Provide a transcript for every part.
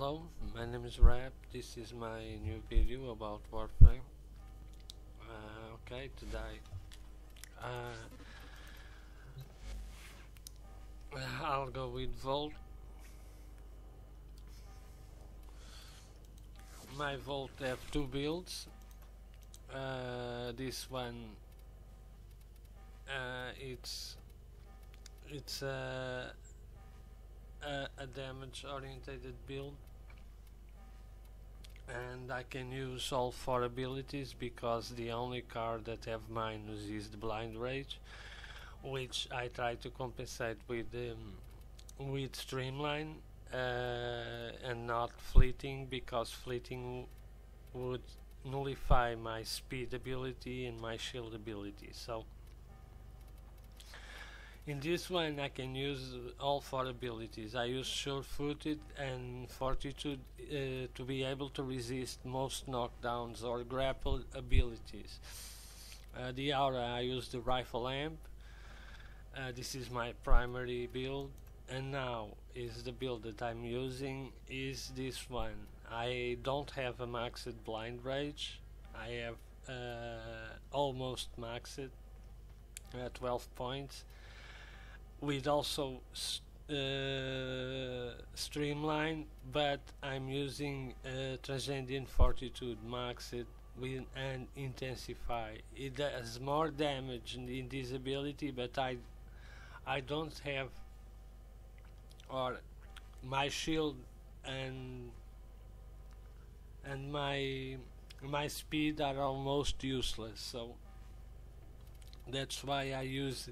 Hello, my name is Rap. This is my new video about Warframe. Okay, today uh, I'll go with Volt. My Volt have two builds. This one it's a damage orientated build, and I can use all four abilities because the only card that have minus is the Blind Rage, which I try to compensate with Streamline and not Fleeting, because Fleeting would nullify my speed ability and my shield ability. So in this one I can use all four abilities. I use Sure-Footed and Fortitude to be able to resist most knockdowns or grapple abilities. The aura, I use the Rifle Amp. This is my primary build, and now is the build that I'm using is this one. I don't have a maxed Blind Rage. I have almost maxed at 12 points, with also Streamline, but I'm using Transcendent Fortitude maxed with and Intensify. It does more damage in this ability, but I don't have, or my shield and my speed are almost useless, so that's why I use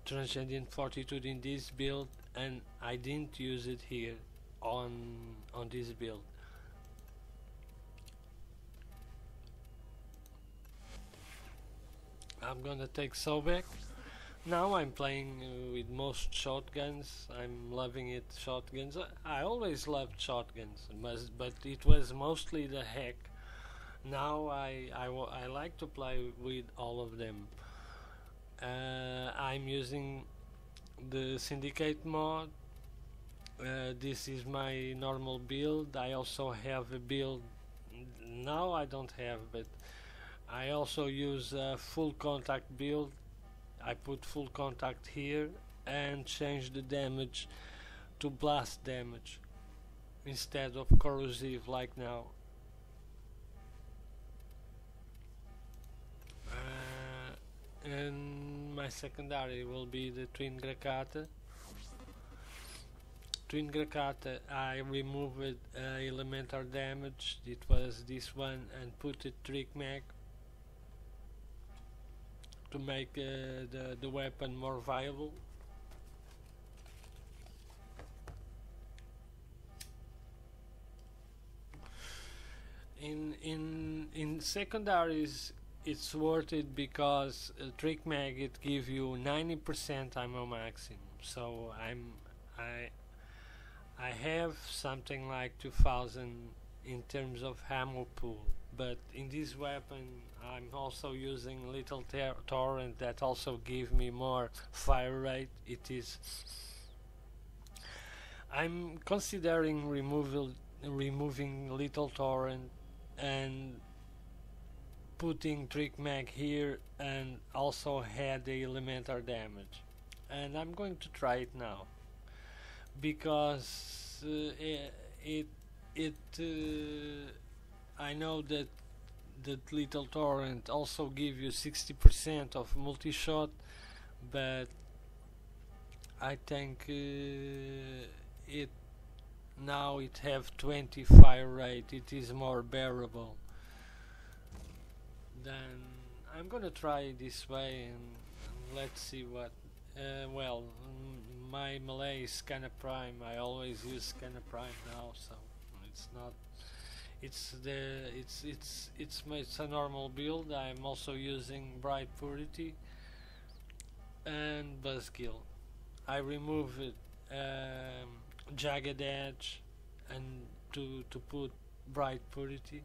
Transcendent Fortitude in this build, and I didn't use it here on this build. I'm gonna take Sobek. Now I'm playing with most shotguns. I'm loving it, shotguns. I always loved shotguns, but it was mostly the heck. Now I like to play with all of them. I'm using the Syndicate mod. This is my normal build. I also have a build, now I don't have, but I also use a full contact build. I put full contact here and change the damage to blast damage instead of corrosive like now. And my secondary will be the Twin Grakata. Twin Grakata, I removed elemental damage, it was this one, and put a Trick Mag to make the weapon more viable. In secondaries it's worth it because Trick Mag, it give you 90% ammo maximum, so I have something like 2000 in terms of ammo pool. But in this weapon I'm also using Little Torrent that also give me more fire rate. I'm considering removing Little Torrent and putting Trick Mag here, and also add the elemental damage, and I'm going to try it now because I know that Little Torrent also give you 60% of multi-shot, but I think it now it have 20 fire rate. It is more bearable. Then I'm gonna try this way, and let's see what. Well, my melee is Skana Prime. I always use Skana Prime now, so it's not. It's a normal build. I'm also using Bright Purity and Buzzkill. I removed Jagged Edge and to put Bright Purity.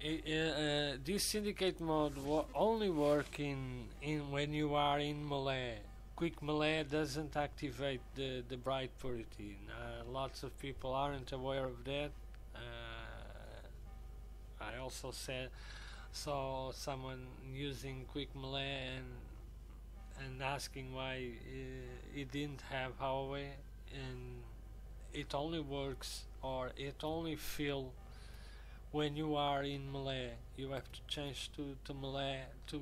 This Syndicate mode only work in when you are in melee quick melee doesn't activate the bright purity. Lots of people aren't aware of that. I also saw someone using quick melee and asking why it didn't have hallway, and it only works, or it only fill when you are in melee. You have to change to melee to,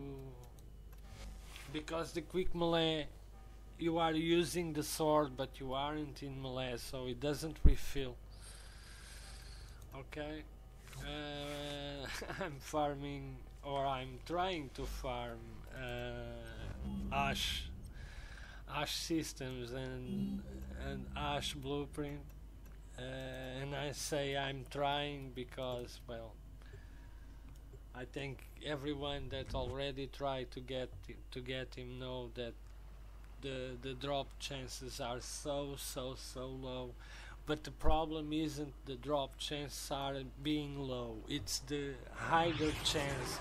because the quick melee you are using the sword but you aren't in melee, so it doesn't refill. Okay. I'm farming, or I'm trying to farm Ash systems and Ash blueprint, and I say I'm trying because, well, I think everyone that already tried to get him know that the drop chances are so low. But the problem isn't the drop chances are being low, it's the higher chance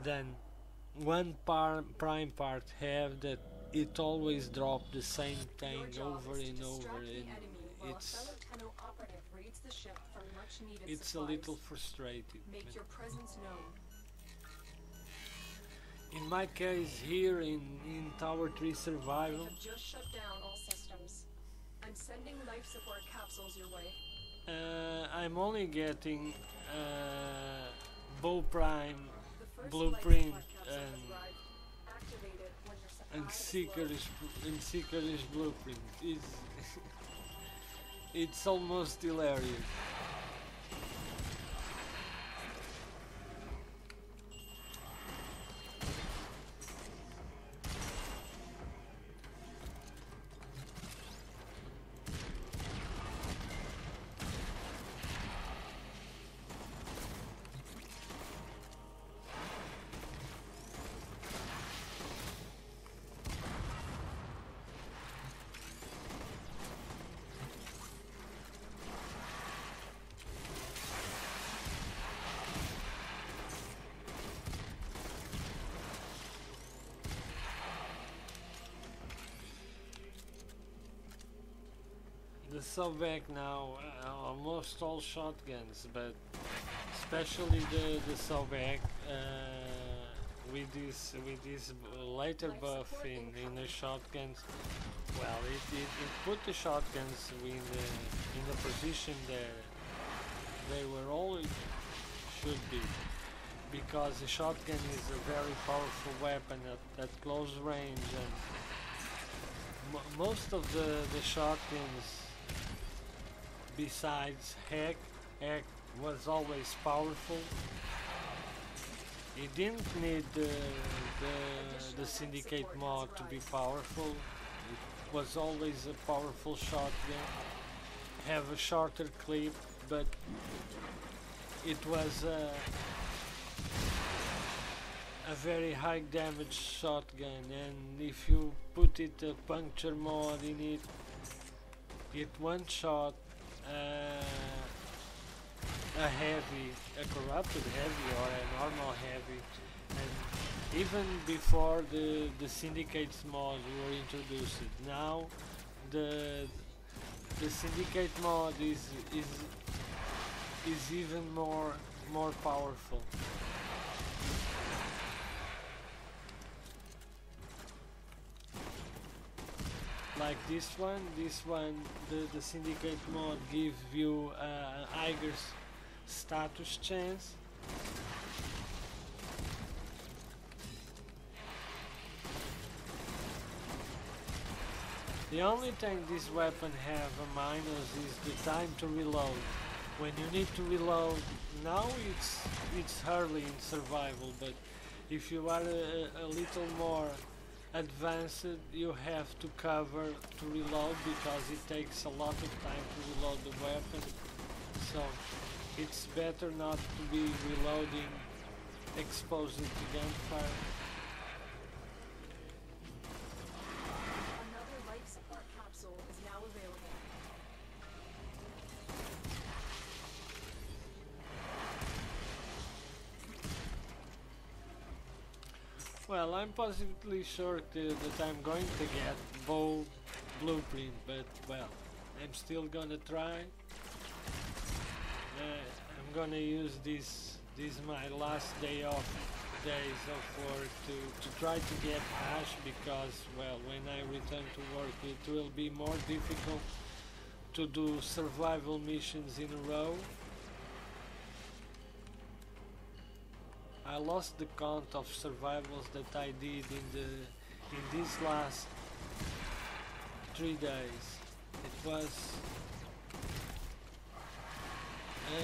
than one prime part have that it always drop the same thing over and over, and it's a little frustrating. Make your presence known. In my case here in Tower 3 Survival, We have just shut down all systems. I'm sending life support capsules your way. I'm only getting Bow Prime, The first Blueprint, life support capsule has arrived. Activate it when your and supply is low. Seekerish Blueprint. It's almost hilarious. The Sobek now, almost all shotguns, but especially the Sobek with this later buff in the shotguns. Well, it put the shotguns in the position that they were always should be, because the shotgun is a very powerful weapon at close range, and most of the shotguns, besides Heck was always powerful. It didn't need the Syndicate mod to be powerful. It was always a powerful shotgun. Have a shorter clip, but it was a very high damage shotgun, and if you put it a puncture mod in it one shot a corrupted heavy or a normal heavy, and even before the Syndicate's mod were introduced. Now the Syndicate mod is even more powerful. Like this one, the Syndicate mod gives you higher status chance. The only thing this weapon have a minus is the time to reload. When you need to reload, now it's early in survival, but if you are a little more advanced, you have to cover to reload, because it takes a lot of time to reload the weapon. So it's better not to be reloading exposed to gunfire. Another life support capsule is now available. Well, I'm positively sure that I'm going to get bow blueprint, but well, I'm still gonna try. I'm gonna use this my last day off days of work to try to get hash, because well, when I return to work it will be more difficult to do survival missions in a row. I lost the count of survivals that I did in these last 3 days. It was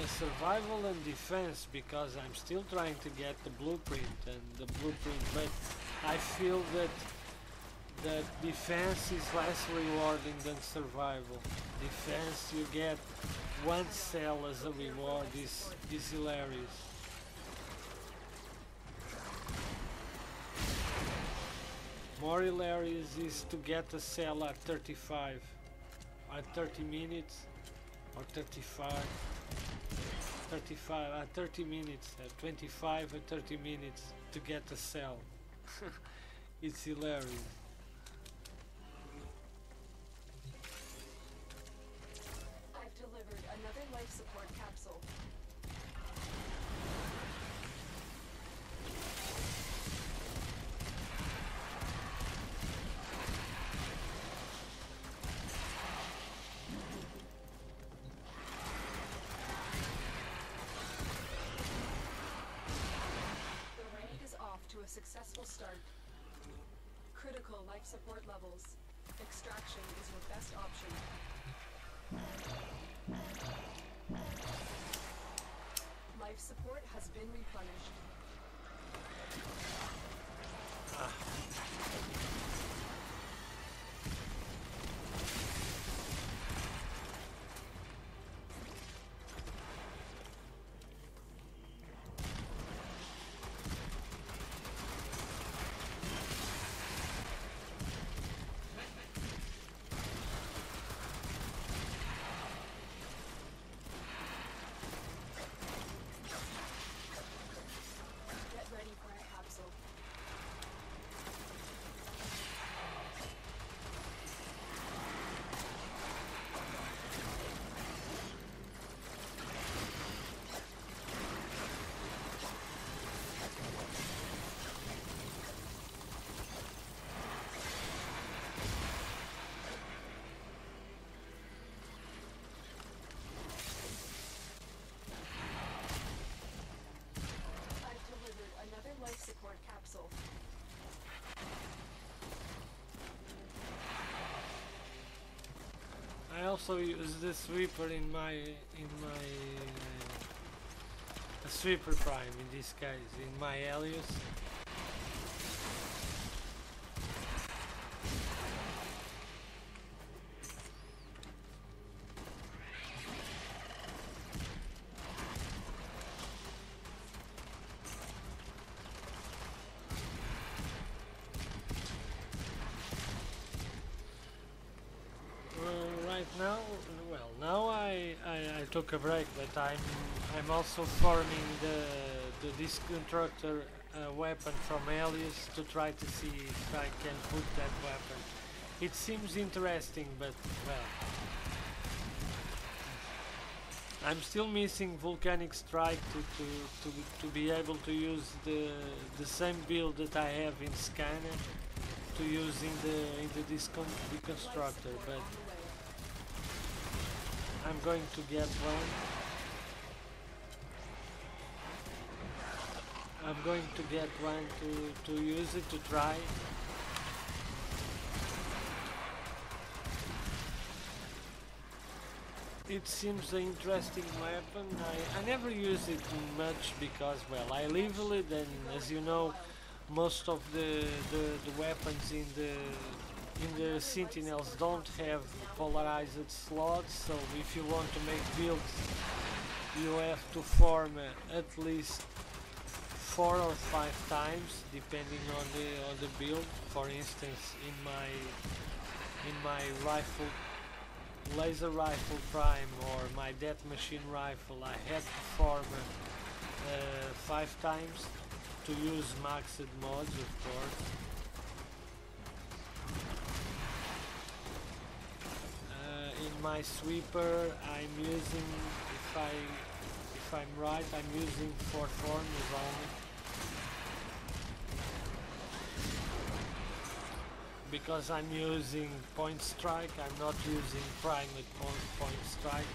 survival and defense, because I'm still trying to get the blueprint but I feel that defense is less rewarding than survival. Defense, you get one cell as a reward, is hilarious. More hilarious is to get a cell at 35, at 30 minutes, or 35, 35 at 30 minutes, at 25 at 30 minutes to get a cell. It's hilarious. I've delivered another life support capsule. A successful start. Critical life support levels. Extraction is your best option. Life support has been replenished. Support capsule. I also use the sweeper in my sweeper prime in this case, in my alias. Now I took a break, but I'm also forming the Disconstructor weapon from Alias to try to see if I can put that weapon. It seems interesting, but well, I'm still missing Volcanic Strike to be able to use the same build that I have in Skana to use in the Deconstructor, but I'm going to get one. I'm going to get one to use it, to try. It seems an interesting weapon. I never use it much because, well, I level it, and as you know, most of the weapons in the Sentinels don't have polarized slots, so if you want to make builds you have to form at least 4 or 5 times depending on the build. For instance, in my rifle, laser rifle prime, or my death machine rifle, I had to form 5 times to use maxed mods, of course. In my sweeper, I'm using, if I'm right, I'm using 4 forms only. Because I'm using point strike, I'm not using primate point strike.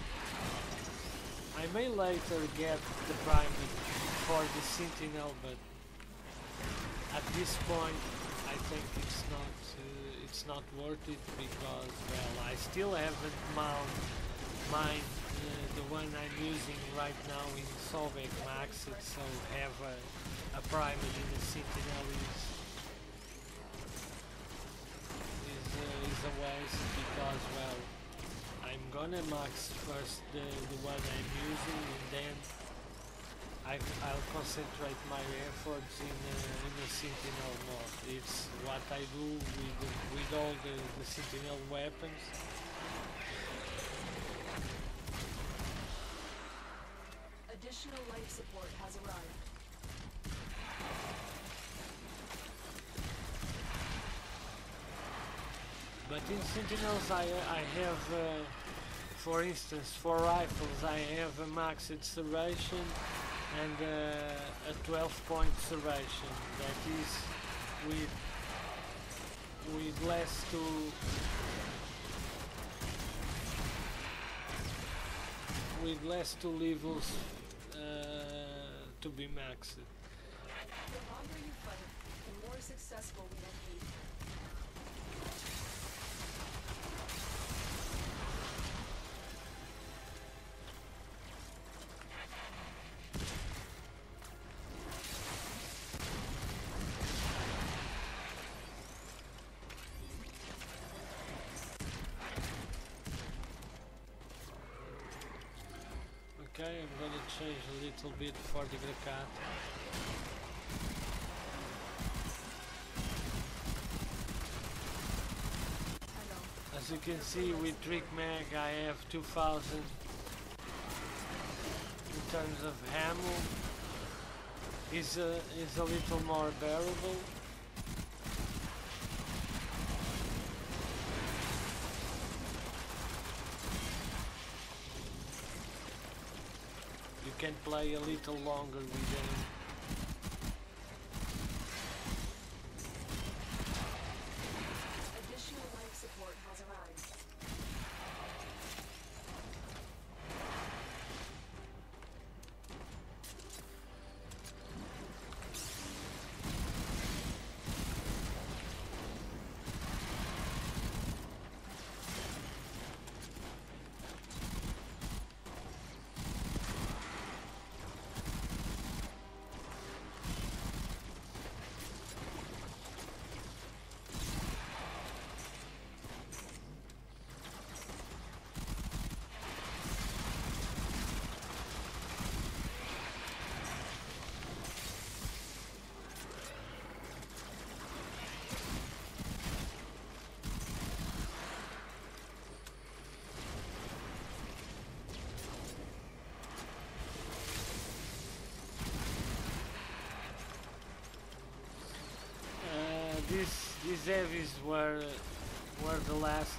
I may later get the primate for the sentinel, but at this point I think it's not worth it, because well, I still haven't mined the one I'm using right now in Sobek maxed, so have a primate in the sentinel is a waste, because well, I'm gonna max first the one I'm using, and then I'll concentrate my efforts in the sentinel mod. It's what I do with all the sentinel weapons. Additional life support has arrived. But in sentinels I have, for instance, for rifles I have a maxed serration and a 12-point serration. That is with less two levels to be maxed. The longer you fight, the more successful we will be. Okay, I'm gonna change a little bit for the Grakata. As you can see, with Trick Mag I have 2000 in terms of ammo. Is a little more bearable. You can play a little longer with them. Additional life support has arrived. These heavies were the last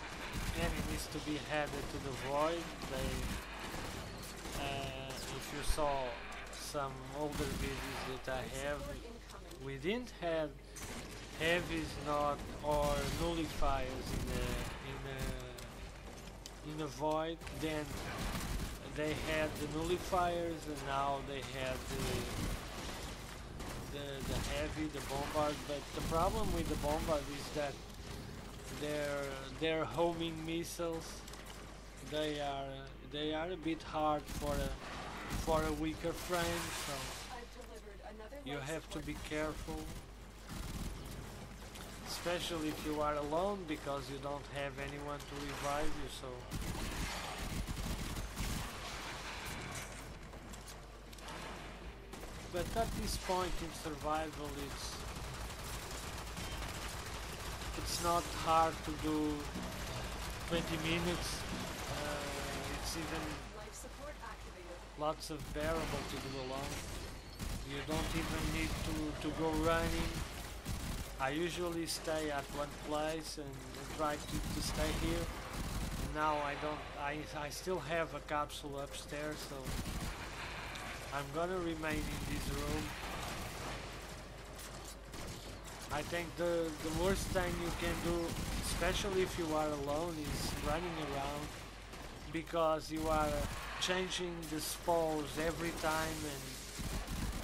enemies to be headed to the void. They, if you saw some older videos that I have, we didn't have heavies or nullifiers in the void. Then they had the nullifiers, and now they have the heavy, the bombard. But the problem with the bombard is that they're homing missiles. They are a bit hard for a weaker frame, so you have to be careful, especially if you are alone, because you don't have anyone to revive you. So but at this point in survival, it's not hard to do 20 minutes. It's even lots of bearable to do alone. You don't even need to go running. I usually stay at one place and try to stay here. Now I don't. I still have a capsule upstairs, so I'm gonna remain in this room. I think the worst thing you can do, especially if you are alone, is running around, because you are changing the spawns every time, and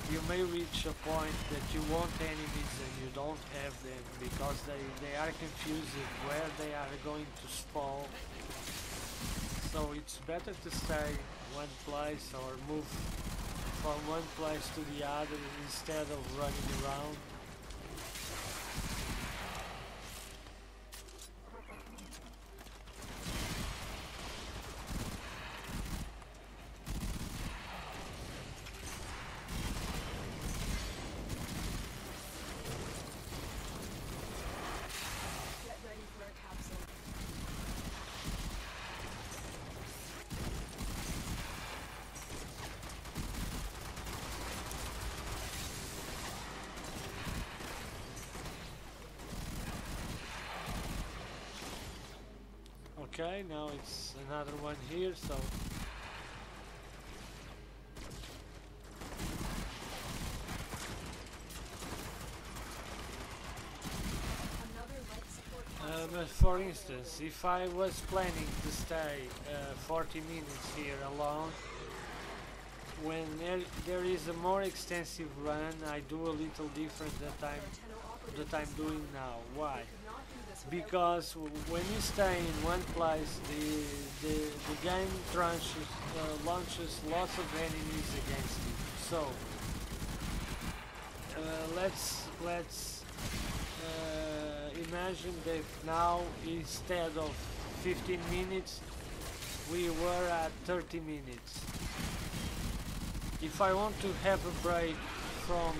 you may reach a point that you want enemies and you don't have them because they are confused where they are going to spawn. So it's better to stay one place or move from one place to the other instead of running around. Get ready for a capsule. Okay, now it's another one here, so Another life support capsule. but for instance, if I was planning to stay 40 minutes here alone, when there is a more extensive run, I do a little different that I'm doing now. Why? Not do this without Because when you stay in one place, the game launches lots of enemies against you. So let's imagine that now instead of 15 minutes we were at 30 minutes. If I want to have a break from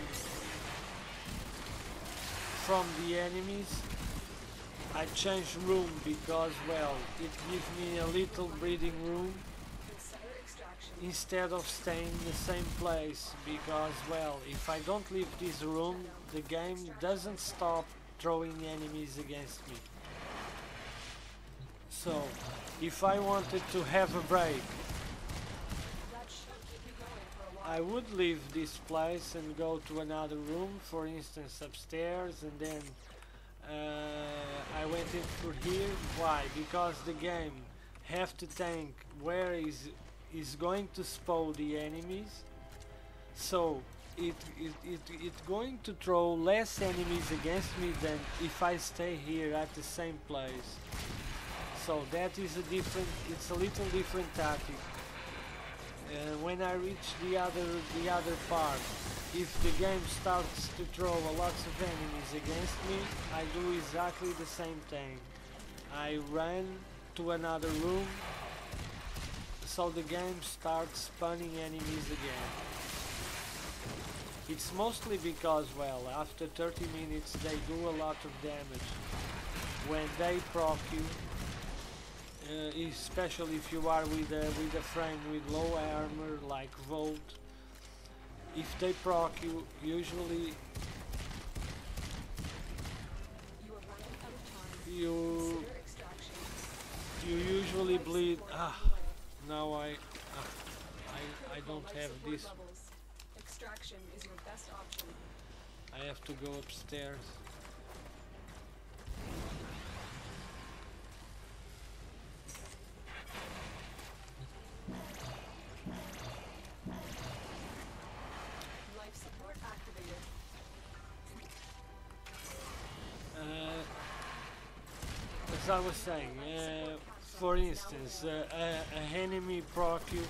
the enemies, I change room because, well, it gives me a little breathing room consider extraction. instead of staying in the same place, because, well, if I don't leave this room, the game doesn't stop throwing enemies against me. So if I wanted to have a break, That should keep you going for a while. I would leave this place and go to another room, for instance upstairs, and then I went in through here. Why? Because the game have to think where is going to spawn the enemies, so it's going to throw less enemies against me than if I stay here at the same place. So that is it's a little different tactic. When I reach the other part, if the game starts to throw lots of enemies against me, I do exactly the same thing. I run to another room, so the game starts spawning enemies again. It's mostly because, well, after 30 minutes they do a lot of damage. When they proc you, especially if you are with a frame with low armor like Volt, if they proc you, usually You are running out of time. you Consider extraction. usually bleed. Now I Critical don't life have support this. levels. Extraction is your best option. I have to go upstairs. Life support activated. As I was saying, for instance, a enemy proc you,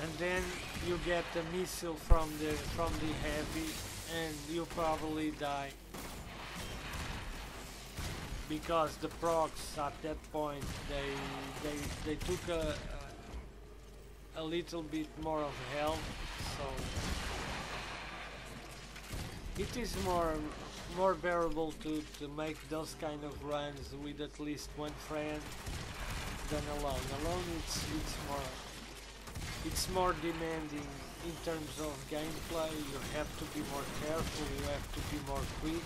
and then you get a missile from the heavy, and you probably die because the procs at that point they took a little bit more of health, so it is more bearable to make those kind of runs with at least one friend than alone. Alone it's more demanding in terms of gameplay. You have to be more careful, you have to be more quick.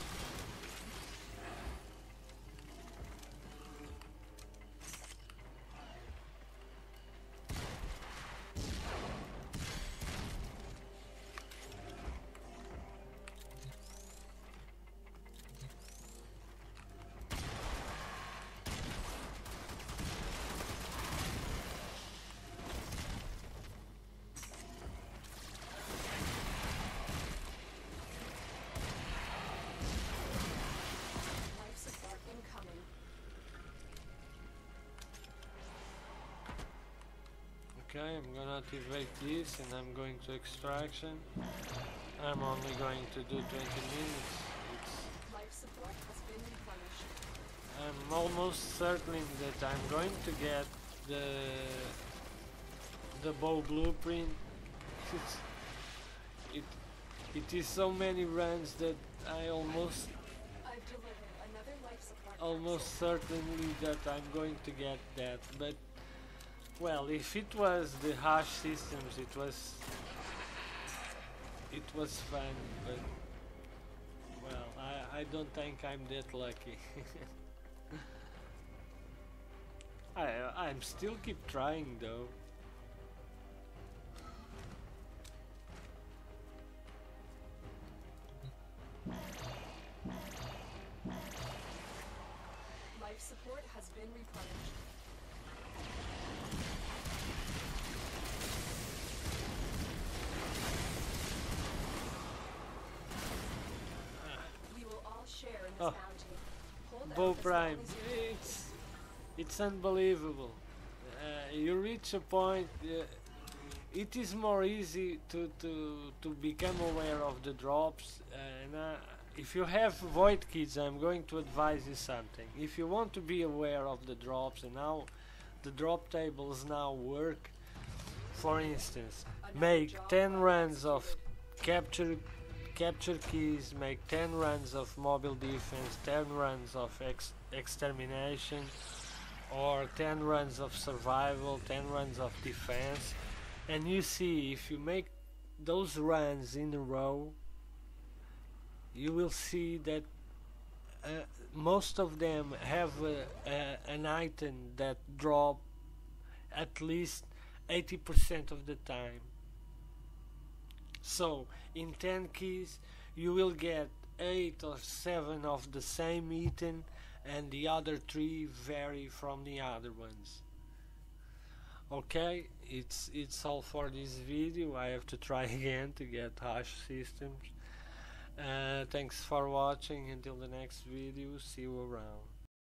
Life support incoming. Okay, I'm gonna activate this and I'm going to extraction. I'm only going to do 20 minutes. Life support has been replenished. I'm almost certain that I'm going to get the bow blueprint. It's, it it is so many runs that I almost I've delivered another life support almost certainly that I'm going to get that. But well, if it was the hash systems, it was fun. But well, I don't think I'm that lucky. I'm still keep trying though. Life support has been replenished. We will all share in this Oh. bounty. Hold out Bow as Prime, long as you it's unbelievable. You reach a point. It is more easy to become aware of the drops. And if you have void kids, I'm going to advise you something. If you want to be aware of the drops and how the drop tables now work, for instance, make 10 runs of capture keys, make 10 runs of mobile defense, 10 runs of extermination, or 10 runs of survival, 10 runs of defense, and you see if you make those runs in a row, you will see that most of them have an item that drop at least 80% of the time. So in 10 keys you will get 8 or 7 of the same item, and the other 3 vary from the other ones. Okay, it's all for this video. I have to try again to get hash systems. Thanks for watching. Until the next video, see you around.